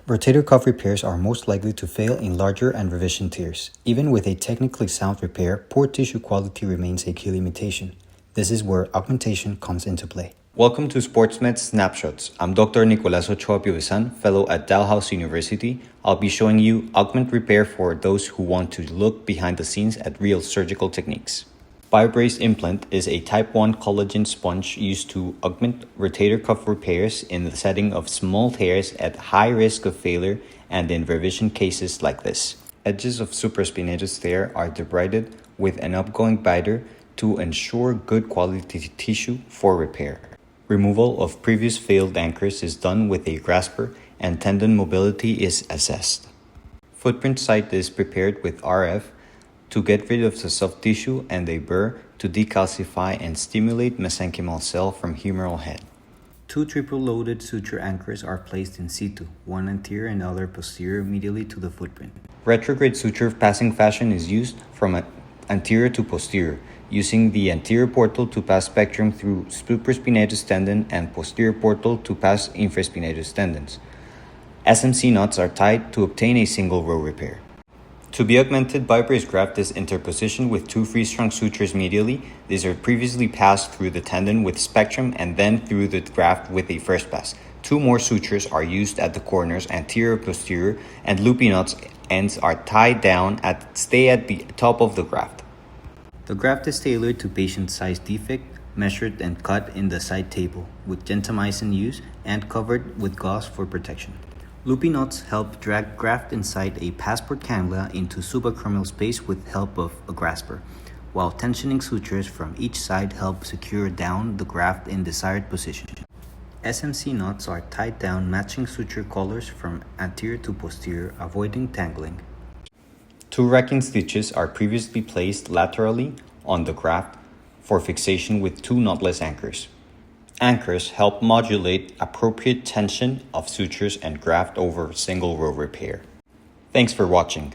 Rotator cuff repairs are most likely to fail in larger and revision tears. Even with a technically sound repair, poor tissue quality remains a key limitation. This is where augmentation comes into play. Welcome to SportsMed Snapshots. I'm Dr. Nicolas Ochoa Piovesan, fellow at Dalhousie University. I'll be showing you augment repair for those who want to look behind the scenes at real surgical techniques. BioBrace implant is a type 1 collagen sponge used to augment rotator cuff repairs in the setting of small tears at high risk of failure and in revision cases like this. Edges of supraspinatus tear are debrided with an upgoing biter to ensure good quality tissue for repair. Removal of previous failed anchors is done with a grasper and tendon mobility is assessed. Footprint site is prepared with RF to get rid of the soft tissue and a burr to decalcify and stimulate mesenchymal cell from humeral head. Two triple-loaded suture anchors are placed in situ, one anterior and other posterior medially to the footprint. Retrograde suture passing fashion is used from anterior to posterior, using the anterior portal to pass spectrum through supraspinatus tendon and posterior portal to pass infraspinatus tendons. SMC knots are tied to obtain a single row repair. To be augmented, BioBrace graft is interpositioned with two free-strung sutures medially. These are previously passed through the tendon with spectrum and then through the graft with a first pass. Two more sutures are used at the corners, anterior and posterior, and loopy knots ends are tied down stay at the top of the graft. The graft is tailored to patient size defect, measured and cut in the side table, with gentamicin used and covered with gauze for protection. Loopy knots help drag graft inside a passport cannula into subacromial space with help of a grasper, while tensioning sutures from each side help secure down the graft in desired position. SMC knots are tied down matching suture colors from anterior to posterior, avoiding tangling. Two racking stitches are previously placed laterally on the graft for fixation with two knotless anchors. Anchors help modulate appropriate tension of sutures and graft over single row repair. Thanks for watching.